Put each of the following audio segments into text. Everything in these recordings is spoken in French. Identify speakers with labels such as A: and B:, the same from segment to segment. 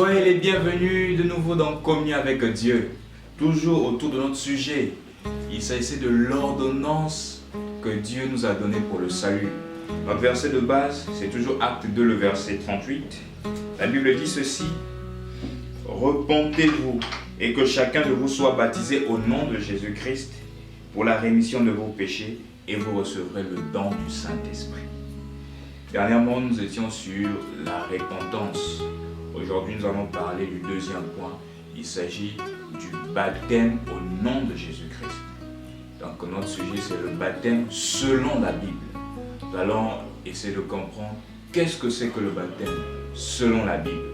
A: Soyez les bienvenus de nouveau dans Communion avec Dieu. Toujours autour de notre sujet. Il s'agissait de l'ordonnance que Dieu nous a donnée pour le salut. Notre verset de base, c'est toujours Acte 2, le verset 38. La Bible dit ceci: repentez-vous et que chacun de vous soit baptisé au nom de Jésus-Christ pour la rémission de vos péchés et vous recevrez le don du Saint-Esprit. Dernièrement, nous étions sur la repentance. Aujourd'hui, nous allons parler du deuxième point. Il s'agit du baptême au nom de Jésus-Christ. Donc, notre sujet, c'est le baptême selon la Bible. Nous allons essayer de comprendre qu'est-ce que c'est que le baptême selon la Bible.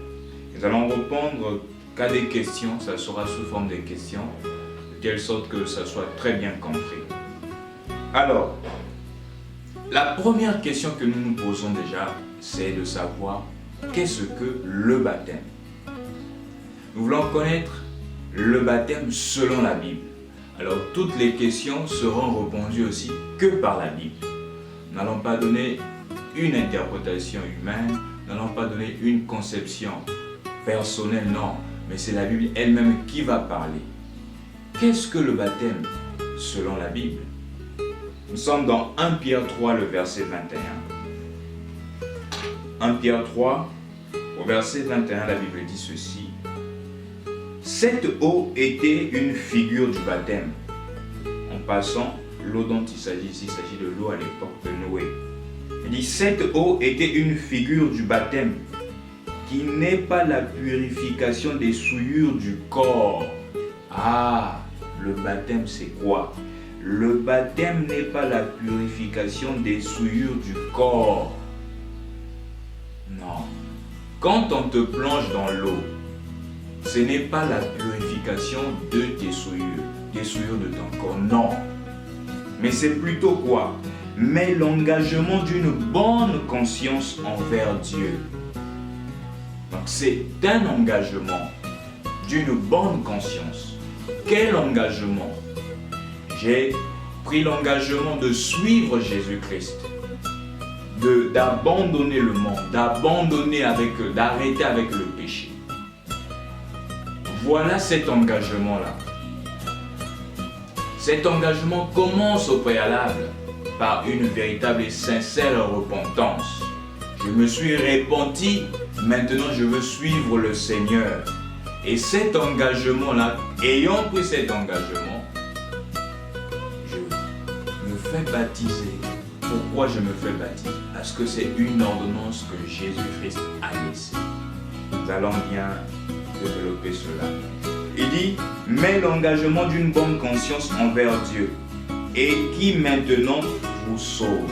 A: Nous allons répondre qu'à des questions, ça sera sous forme de questions, de telle sorte que ça soit très bien compris. Alors, la première question que nous nous posons déjà, c'est de savoir qu'est-ce que le baptême. Nous voulons connaître le baptême selon la Bible. Alors, toutes les questions seront répondues aussi que par la Bible. Nous n'allons pas donner une interprétation humaine, nous n'allons pas donner une conception personnelle, non, mais c'est la Bible elle-même qui va parler. Qu'est-ce que le baptême selon la Bible? Nous sommes dans 1 Pierre 3, le verset 21. 1 Pierre 3, au verset 21, la Bible dit ceci: cette eau était une figure du baptême. En passant, l'eau dont il s'agit ici, il s'agit de l'eau à l'époque de Noé. Il dit: cette eau était une figure du baptême, qui n'est pas la purification des souillures du corps. Ah, le baptême c'est quoi? Le baptême n'est pas la purification des souillures du corps. Non. Quand on te plonge dans l'eau, ce n'est pas la purification de tes souillures de ton corps, non. Mais c'est plutôt quoi? Mais l'engagement d'une bonne conscience envers Dieu. Donc c'est un engagement d'une bonne conscience. Quel engagement? J'ai pris l'engagement de suivre Jésus-Christ, d'abandonner le monde, d'arrêter avec le péché. Voilà cet engagement-là. Cet engagement commence au préalable par une véritable et sincère repentance. Je me suis repenti, maintenant je veux suivre le Seigneur. Et cet engagement-là, ayant pris cet engagement, je me fais baptiser. Pourquoi je me fais baptiser? Parce que c'est une ordonnance que Jésus-Christ a laissée. Nous allons bien développer cela. Il dit: mais l'engagement d'une bonne conscience envers Dieu et qui maintenant vous sauve.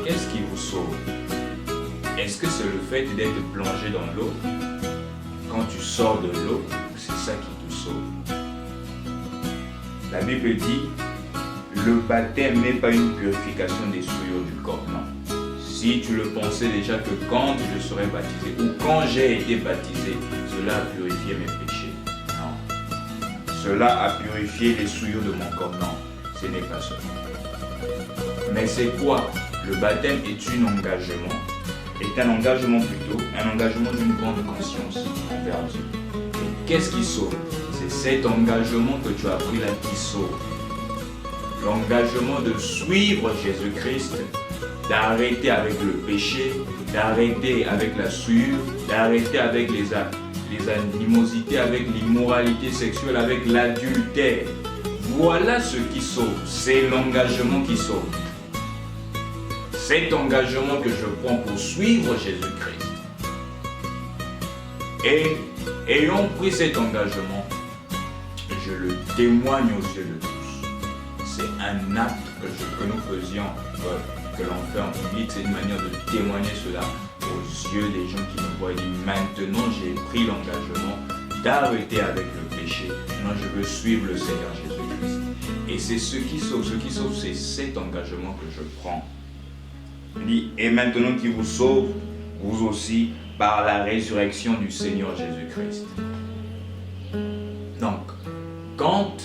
A: Qu'est-ce qui vous sauve? Est-ce que c'est le fait d'être plongé dans l'eau? Quand tu sors de l'eau, c'est ça qui te sauve. La Bible dit: le baptême n'est pas une purification des souillures du corps, non. Si tu le pensais déjà que quand je serai baptisé ou quand j'ai été baptisé, cela a purifié mes péchés. Non. Cela a purifié les souillures de mon corps. Non, ce n'est pas cela. Mais c'est quoi? Le baptême est un engagement plutôt, un engagement d'une bonne conscience envers Dieu. Et qu'est-ce qui sauve? C'est cet engagement que tu as pris là qui sauve. L'engagement de suivre Jésus-Christ, d'arrêter avec le péché, d'arrêter avec la souillure, d'arrêter avec les animosités, avec l'immoralité sexuelle, avec l'adultère. Voilà ce qui sauve. C'est l'engagement qui sauve. Cet engagement que je prends pour suivre Jésus-Christ. Et ayant pris cet engagement, je le témoigne aux yeux de tous. C'est un acte que nous faisions, que l'on fait en public. C'est une manière de témoigner cela aux yeux des gens qui nous voient. Dit: maintenant j'ai pris l'engagement d'arrêter avec le péché. Maintenant je veux suivre le Seigneur Jésus-Christ. Et c'est ce qui sauve. Ce qui sauve, c'est cet engagement que je prends. Il dit: et maintenant qui vous sauve, vous aussi, par la résurrection du Seigneur Jésus-Christ. Donc, quand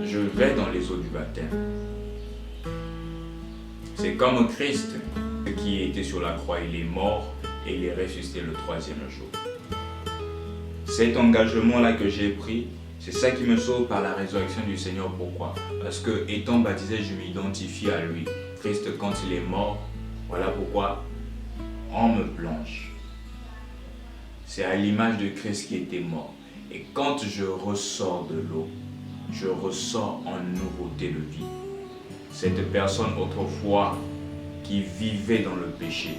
A: je vais dans les eaux du baptême, c'est comme Christ qui était sur la croix. Il est mort et il est ressuscité le troisième jour. cet engagement-là que j'ai pris, c'est ça qui me sauve par la résurrection du Seigneur. Pourquoi? Parce que étant baptisé, je m'identifie à lui. Christ, quand il est mort, voilà pourquoi on me plonge. C'est à l'image de Christ qui était mort. Et quand je ressors de l'eau, je ressors en nouveauté de vie. Cette personne autrefois qui vivait dans le péché,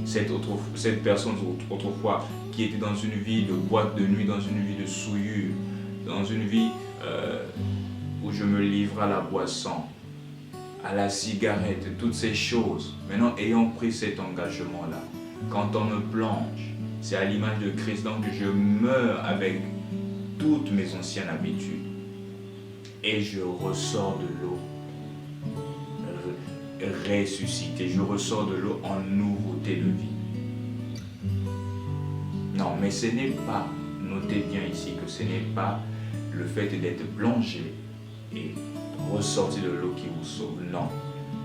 A: cette personne autrefois qui était dans une vie de boîte de nuit, dans une vie de souillure, dans une vie où je me livre à la boisson, à la cigarette, toutes ces choses. Maintenant, ayant pris cet engagement-là, quand on me plonge, c'est à l'image de Christ, donc je meurs avec toutes mes anciennes habitudes et je ressors de l'eau ressuscité, je ressors de l'eau en nouveauté de vie. Non, mais ce n'est pas, notez bien ici que ce n'est pas le fait d'être plongé et ressorti de l'eau qui vous sauve, non.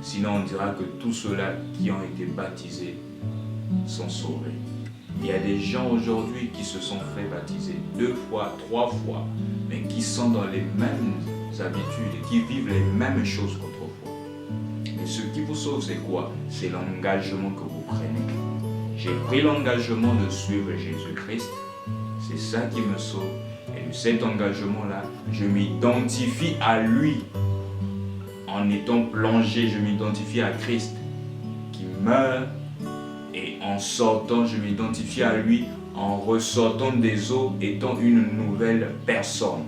A: Sinon on dira que tous ceux-là qui ont été baptisés sont sauvés. Il y a des gens aujourd'hui qui se sont fait baptiser 2 fois, 3 fois, mais qui sont dans les mêmes habitudes et qui vivent les mêmes choses qu'autrefois. Et ce qui vous sauve, c'est quoi? C'est l'engagement que vous prenez. J'ai pris l'engagement de suivre Jésus-Christ, c'est ça qui me sauve. Et de cet engagement-là, je m'identifie à lui. En étant plongé, je m'identifie à Christ qui meurt. Et en sortant, je m'identifie à lui en ressortant des eaux, étant une nouvelle personne.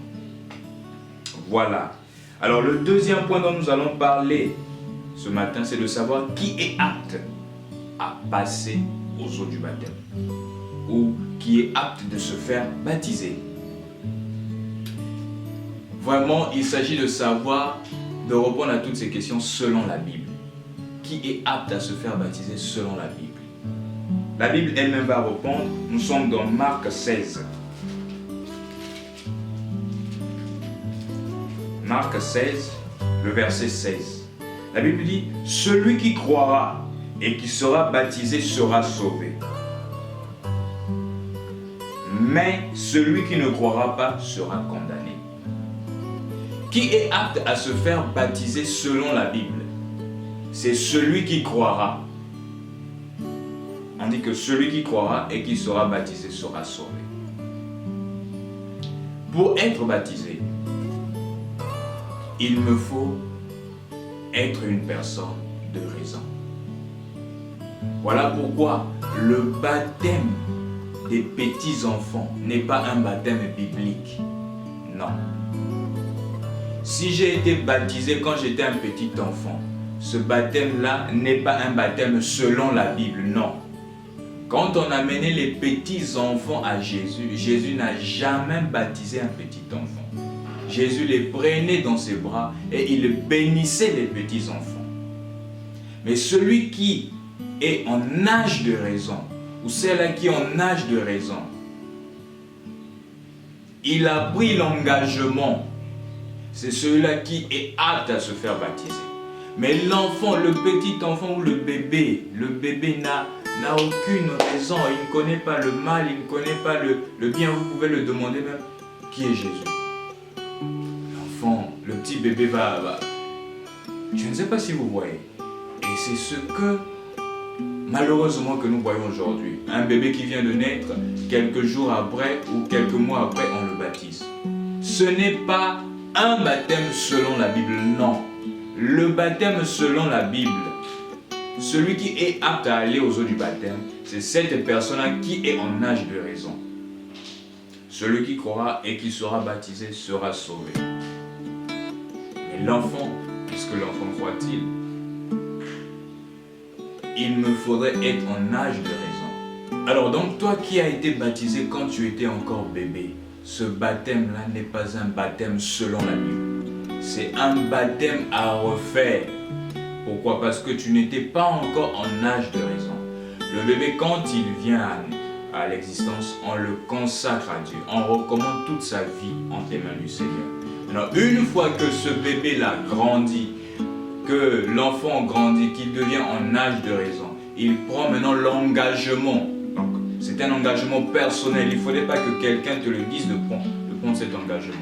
A: Voilà. Alors le deuxième point dont nous allons parler ce matin, c'est de savoir qui est apte à passer aux eaux du baptême ou qui est apte de se faire baptiser. Vraiment, il s'agit de savoir, de répondre à toutes ces questions selon la Bible. Qui est apte à se faire baptiser selon la Bible? La Bible elle-même va répondre. Nous sommes dans Marc 16. Marc 16, le verset 16. La Bible dit, « Celui qui croira et qui sera baptisé sera sauvé. Mais celui qui ne croira pas sera condamné. » Qui est apte à se faire baptiser selon la Bible? C'est celui qui croira. On dit que celui qui croira et qui sera baptisé sera sauvé. Pour être baptisé, il me faut être une personne de raison. Voilà pourquoi le baptême des petits-enfants n'est pas un baptême biblique. Non. Si j'ai été baptisé quand j'étais un petit enfant, ce baptême-là n'est pas un baptême selon la Bible, non. Quand on amenait les petits-enfants à Jésus, Jésus n'a jamais baptisé un petit enfant. Jésus les prenait dans ses bras et il bénissait les petits-enfants. Mais celui qui est en âge de raison, ou celle-là qui est en âge de raison, il a pris l'engagement. C'est celui-là qui est apte à se faire baptiser. Mais l'enfant, le petit enfant ou le bébé n'a aucune raison. Il ne connaît pas le mal, il ne connaît pas le bien. Vous pouvez le demander même, qui est Jésus? L'enfant, le petit bébé va... Je ne sais pas si vous voyez. Et c'est ce que, malheureusement, que nous voyons aujourd'hui. Un bébé qui vient de naître, quelques jours après ou quelques mois après, on le baptise. Ce n'est pas un baptême selon la Bible, non. Le baptême selon la Bible, celui qui est apte à aller aux eaux du baptême, c'est cette personne-là qui est en âge de raison. Celui qui croira et qui sera baptisé sera sauvé. Mais l'enfant, puisque l'enfant croit-il, il me faudrait être en âge de raison. Alors donc toi qui as été baptisé quand tu étais encore bébé, ce baptême-là n'est pas un baptême selon la Bible. C'est un baptême à refaire. Pourquoi? Parce que tu n'étais pas encore en âge de raison. Le bébé, quand il vient à l'existence, on le consacre à Dieu. On recommande toute sa vie entre les mains du Seigneur. Alors, une fois que ce bébé-là grandit, que l'enfant grandit, qu'il devient en âge de raison, il prend maintenant l'engagement. Donc, c'est C'est un engagement personnel. Il ne faudrait pas que quelqu'un te le dise de prendre cet engagement.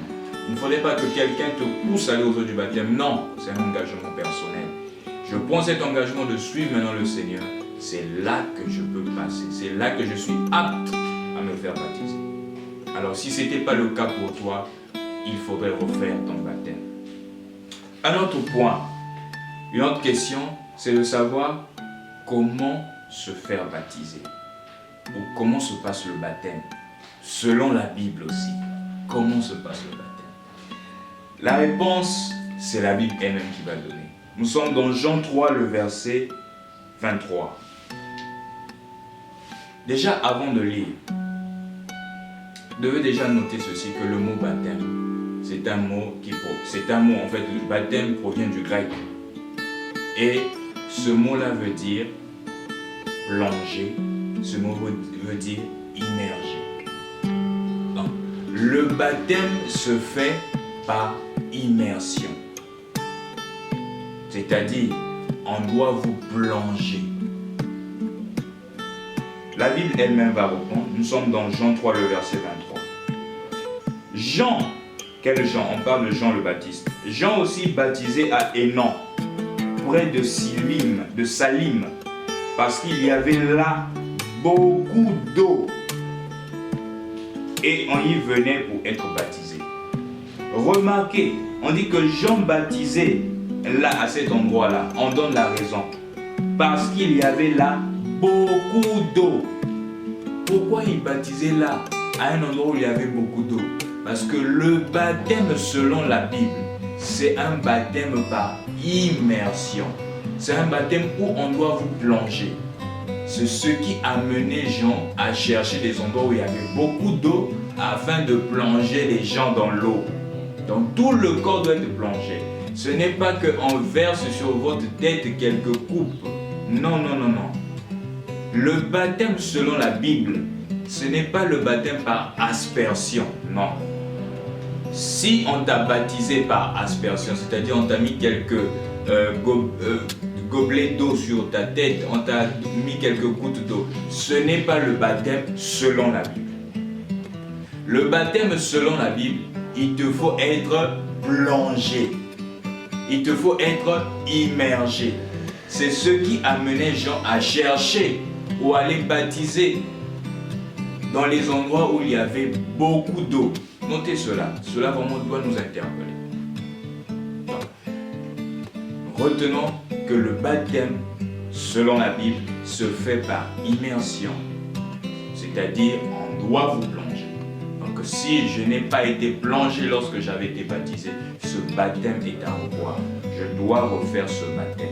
A: Il ne faudrait pas que quelqu'un te pousse à aller aux eaux du baptême. Non, c'est un engagement personnel. Je prends cet engagement de suivre maintenant le Seigneur. C'est là que je peux passer. C'est là que je suis apte à me faire baptiser. Alors si ce n'était pas le cas pour toi, il faudrait refaire ton baptême. Un autre point, une autre question, c'est de savoir comment se faire baptiser. Ou comment se passe le baptême. Selon la Bible aussi. Comment se passe le baptême? La réponse, c'est la Bible elle-même qui va donner. Nous sommes dans Jean 3, le verset 23. Déjà, avant de lire, vous devez déjà noter ceci, que le mot baptême, c'est un mot en fait, le baptême provient du grec. Et ce mot-là veut dire plonger, ce mot veut dire immerger. Donc, le baptême se fait par immersion. C'est-à-dire, on doit vous plonger. La Bible elle-même va répondre. Nous sommes dans Jean 3, le verset 23. Jean, quel Jean? On parle de Jean le Baptiste. Jean aussi baptisé à Hénan, près de Salim, parce qu'il y avait là beaucoup d'eau. Et on y venait pour être baptisé. Remarquez, on dit que Jean baptisait là, à cet endroit-là. On donne la raison. Parce qu'il y avait là beaucoup d'eau. Pourquoi il baptisait là, à un endroit où il y avait beaucoup d'eau? Parce que le baptême selon la Bible, c'est un baptême par immersion. C'est un baptême où on doit vous plonger. C'est ce qui a mené Jean à chercher des endroits où il y avait beaucoup d'eau afin de plonger les gens dans l'eau. Donc tout le corps doit être plongé. Ce n'est pas qu'on verse sur votre tête quelques coupes. Non, non, non, non. Le baptême selon la Bible, ce n'est pas le baptême par aspersion, non. Si on t'a baptisé par aspersion, c'est-à-dire on t'a mis quelques gobelets d'eau sur ta tête, on t'a mis quelques gouttes d'eau, ce n'est pas le baptême selon la Bible. Le baptême selon la Bible, il te faut être plongé. Il te faut être immergé. C'est ce qui a mené Jean à chercher ou à aller baptiser dans les endroits où il y avait beaucoup d'eau. Notez cela. Cela vraiment doit nous interpeller. Donc, retenons que le baptême, selon la Bible, se fait par immersion. C'est-à-dire, on doit vous plonger. Donc, si je n'ai pas été plongé lorsque j'avais été baptisé, ce baptême est à revoir. Je dois refaire ce baptême.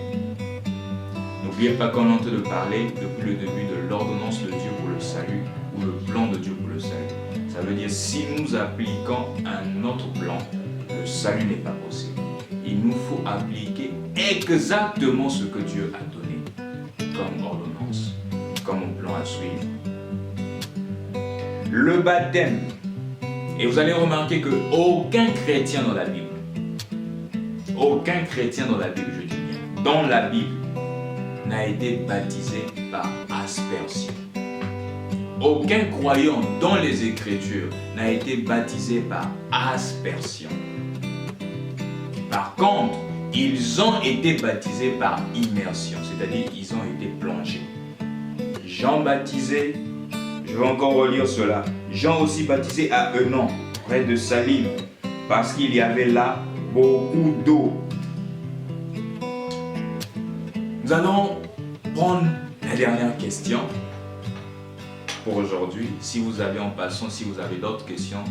A: N'oubliez pas qu'on est en train de parler depuis le début de l'ordonnance de Dieu pour le salut ou le plan de Dieu pour le salut. Ça veut dire si nous appliquons un autre plan, le salut n'est pas possible. Il nous faut appliquer exactement ce que Dieu a donné comme ordonnance, comme plan à suivre. Le baptême. Et vous allez remarquer qu'aucun chrétien dans la Bible, aucun chrétien dans la Bible, je dis bien, dans la Bible, n'a été baptisé par aspersion. Aucun croyant dans les Écritures n'a été baptisé par aspersion. Par contre, ils ont été baptisés par immersion, c'est-à-dire ils ont été plongés. Jean baptisé, je vais encore relire cela. Jean aussi baptisé à Hénan, près de Salim, parce qu'il y avait là beaucoup d'eau. Nous allons prendre la dernière question pour aujourd'hui. Si vous avez en passant, si vous avez d'autres questions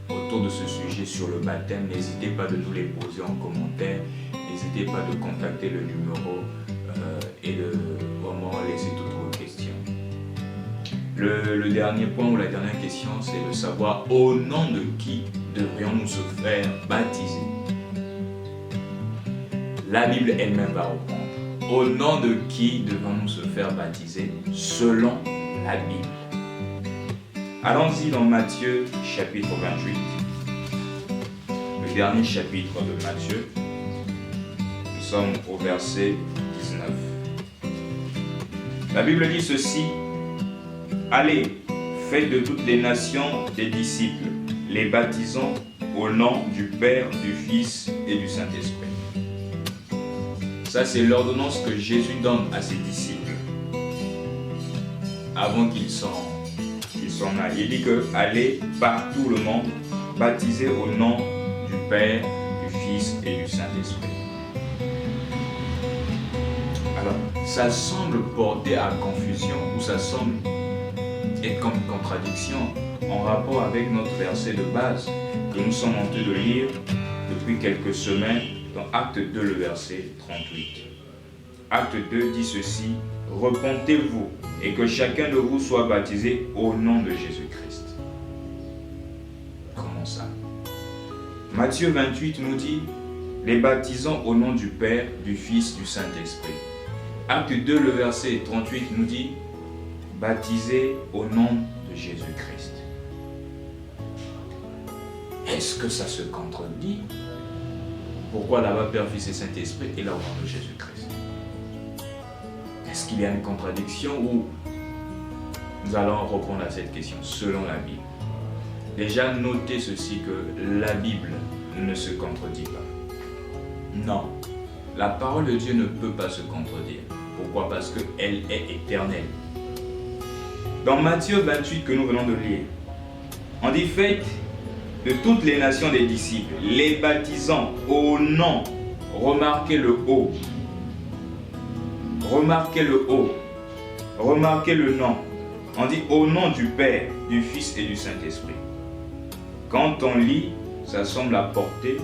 A: autour de ce sujet sur le baptême, n'hésitez pas de nous les poser en commentaire. N'hésitez pas de contacter le numéro et de vraiment laisser toutes vos questions. Le dernier point ou la dernière question, c'est de savoir au nom de qui devrions-nous se faire baptiser. La Bible elle-même va répondre. Au nom de qui devons-nous se faire baptiser selon la Bible? Allons-y dans Matthieu chapitre 28, le dernier chapitre de Matthieu. Nous sommes au verset 19. La Bible dit ceci: allez, faites de toutes les nations des disciples, les baptisant au nom du Père, du Fils et du Saint-Esprit. Ça, c'est l'ordonnance que Jésus donne à ses disciples avant qu'ils s'en aillent. Il dit que allez par tout le monde, baptisez au nom du Père, du Fils et du Saint-Esprit. Alors, ça semble porter à confusion ou ça semble être comme une contradiction en rapport avec notre verset de base que nous sommes en train de lire depuis quelques semaines dans Acte 2, le verset 38. Acte 2 dit ceci: repentez-vous et que chacun de vous soit baptisé au nom de Jésus-Christ. Comment ça? Matthieu 28 nous dit: les baptisant au nom du Père, du Fils, du Saint-Esprit. Acte 2, le verset 38 nous dit: baptisés au nom de Jésus-Christ. Est-ce que ça se contredit? Pourquoi là-bas Père, Fils et Saint-Esprit et là au nom de Jésus-Christ? Est-ce qu'il y a une contradiction ou nous allons répondre à cette question selon la Bible? Déjà, notez ceci, que la Bible ne se contredit pas. Non, la parole de Dieu ne peut pas se contredire. Pourquoi? Parce qu'elle est éternelle. Dans Matthieu 28 que nous venons de lire, on dit: faites de toutes les nations des disciples, les baptisant au nom. Remarquez le haut. Remarquez le haut. Remarquez le nom. On dit au nom du Père, du Fils et du Saint-Esprit. Quand on lit, ça semble apporter,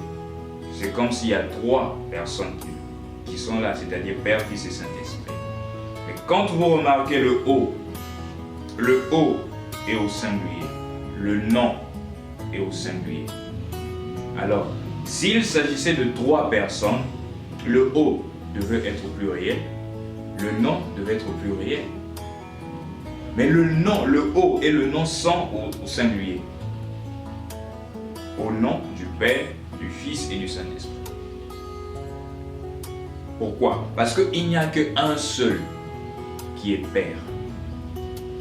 A: c'est comme s'il y a trois personnes qui sont là, c'est-à-dire Père, Fils et Saint-Esprit. Mais quand vous remarquez le haut est au singulier, le nom est au singulier. Alors, s'il s'agissait de trois personnes, le haut devait être au pluriel, le nom devait être au pluriel. Mais le nom, le haut et le nom sont au singulier. Au nom du Père, du Fils et du Saint-Esprit. Pourquoi? Parce qu'il n'y a qu'un seul qui est Père,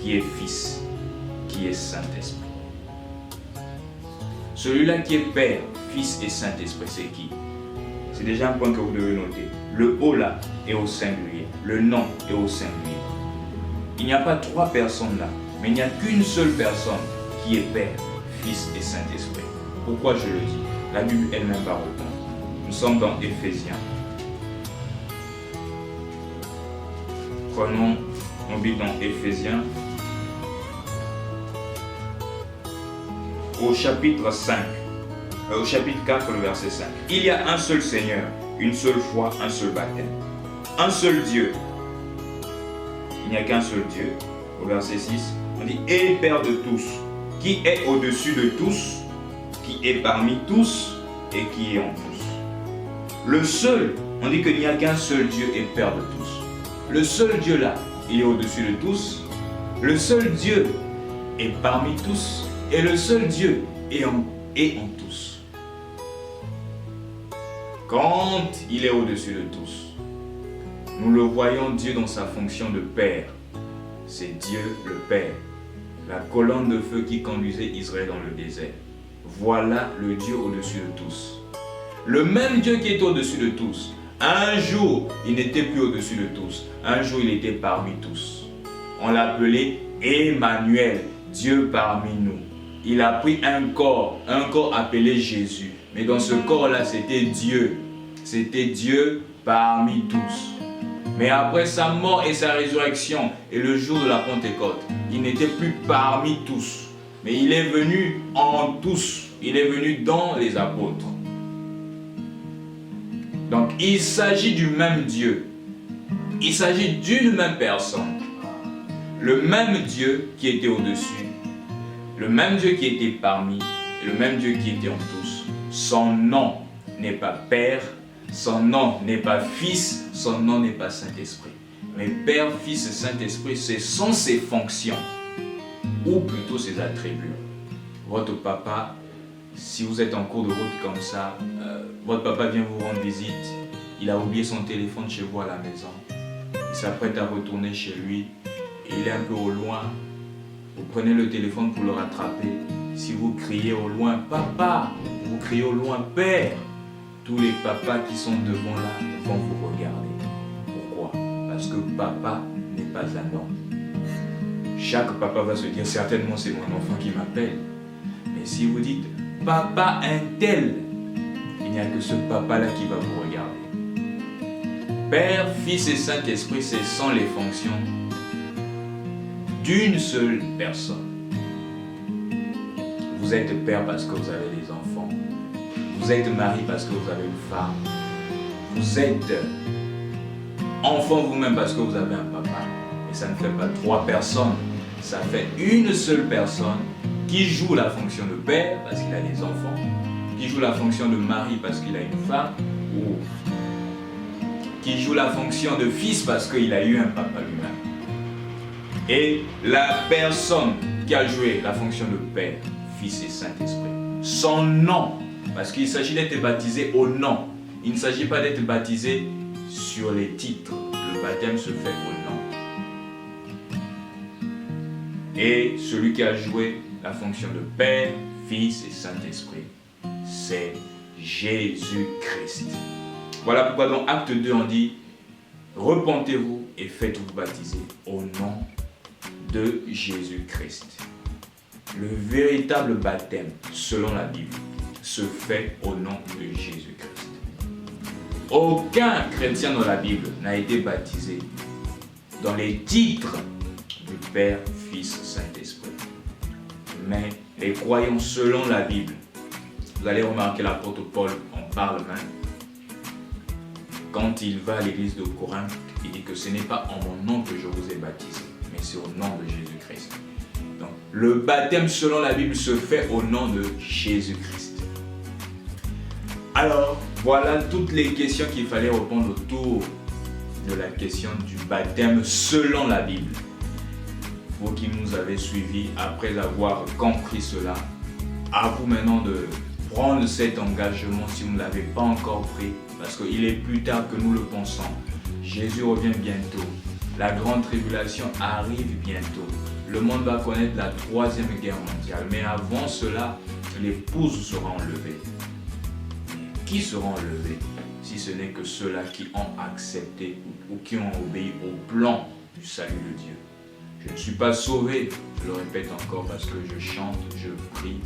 A: qui est Fils, qui est Saint-Esprit. Celui-là qui est Père, Fils et Saint-Esprit, c'est qui? C'est déjà un point que vous devez noter. Le haut là est au singulier, le nom est au singulier. Il n'y a pas trois personnes là, mais il n'y a qu'une seule personne qui est Père, Fils et Saint-Esprit. Pourquoi je le dis? La Bible elle-même va répondre. Nous sommes dans Éphésiens. Prenons nos Bibles dans Éphésiens. Au chapitre 5, au chapitre 4, le verset 5. Il y a un seul Seigneur, une seule foi, un seul baptême. Un seul Dieu. Il n'y a qu'un seul Dieu. Au verset 6, on dit: et Père de tous, qui est au-dessus de tous, qui est parmi tous et qui est en tous. Le seul, on dit qu'il n'y a qu'un seul Dieu et Père de tous. Le seul Dieu là, il est au-dessus de tous. Le seul Dieu est parmi tous. Et le seul Dieu est en tous. Quand il est au-dessus de tous, nous le voyons Dieu dans sa fonction de Père. C'est Dieu le Père, la colonne de feu qui conduisait Israël dans le désert. Voilà le Dieu au-dessus de tous. Le même Dieu qui est au-dessus de tous. Un jour, il n'était plus au-dessus de tous. Un jour, il était parmi tous. On l'appelait Emmanuel, Dieu parmi nous. Il a pris un corps appelé Jésus. Mais dans ce corps-là, c'était Dieu. C'était Dieu parmi tous. Mais après sa mort et sa résurrection, et le jour de la Pentecôte, il n'était plus parmi tous. Mais il est venu en tous. Il est venu dans les apôtres. Donc, il s'agit du même Dieu. Il s'agit d'une même personne. Le même Dieu qui était au-dessus. Le même Dieu qui était parmi. Le même Dieu qui était en tous. Son nom n'est pas Père. Son nom n'est pas Fils. Son nom n'est pas Saint-Esprit. Mais Père, Fils et Saint-Esprit, ce sont ses fonctions. Ou plutôt ses attributs. Votre papa, si vous êtes en cours de route comme ça, votre papa vient vous rendre visite, il a oublié son téléphone chez vous à la maison, il s'apprête à retourner chez lui, et il est un peu au loin, Vous prenez le téléphone pour le rattraper. Si vous criez au loin « Papa », vous criez au loin « Père », tous les papas qui sont devant là vont vous regarder. Pourquoi? Parce que papa n'est pas un homme. Chaque papa va se dire certainement c'est mon enfant qui m'appelle. Mais si vous dites papa un tel, il n'y a que ce papa-là qui va vous regarder. Père, Fils et Saint-Esprit, ce sont les fonctions d'une seule personne. Vous êtes père parce que vous avez des enfants. Vous êtes mari parce que vous avez une femme. Vous êtes enfant vous-même parce que vous avez un papa. Et ça ne fait pas trois personnes. Ça fait une seule personne qui joue la fonction de père parce qu'il a des enfants, qui joue la fonction de mari parce qu'il a une femme, ou qui joue la fonction de fils parce qu'il a eu un papa lui-même. Et la personne qui a joué la fonction de Père, Fils et Saint-Esprit, son nom, parce qu'il s'agit d'être baptisé au nom. Il ne s'agit pas d'être baptisé sur les titres. Le baptême se fait au nom. Et celui qui a joué la fonction de Père, Fils et Saint-Esprit, c'est Jésus-Christ. Voilà pourquoi dans Acte 2, on dit « Repentez-vous et faites-vous baptiser au nom de Jésus-Christ ». Le véritable baptême, selon la Bible, se fait au nom de Jésus-Christ. Aucun chrétien dans la Bible n'a été baptisé dans les titres du Père, Fils, Saint-Esprit. Mais les croyants selon la Bible, vous allez remarquer l'apôtre Paul en parle même. Quand il va à l'église de Corinthe, il dit que ce n'est pas en mon nom que je vous ai baptisé, mais c'est au nom de Jésus-Christ. Donc, le baptême selon la Bible se fait au nom de Jésus-Christ. Alors, voilà toutes les questions qu'il fallait répondre autour de la question du baptême selon la Bible. Vous qui nous avez suivis, après avoir compris cela, à vous maintenant de prendre cet engagement si vous ne l'avez pas encore pris, parce qu'il est plus tard que nous le pensons. Jésus revient bientôt. La grande tribulation arrive bientôt. Le monde va connaître la 3e guerre mondiale. Mais avant cela, l'épouse sera enlevée. Qui sera enlevé si ce n'est que ceux-là qui ont accepté ou qui ont obéi au plan du salut de Dieu? Je ne suis pas sauvé, je le répète encore, parce que je chante, je prie,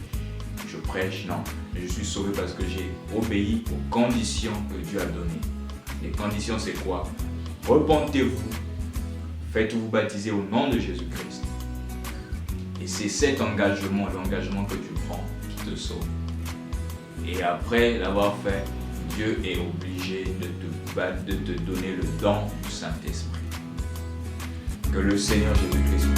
A: je prêche, non. Je suis sauvé parce que j'ai obéi aux conditions que Dieu a données. Les conditions, c'est quoi? Repentez-vous, faites-vous baptiser au nom de Jésus-Christ. Et c'est cet engagement, l'engagement que tu prends, qui te sauve. Et après l'avoir fait, Dieu est obligé de te donner le don du Saint-Esprit. Que le Seigneur Jésus-Christ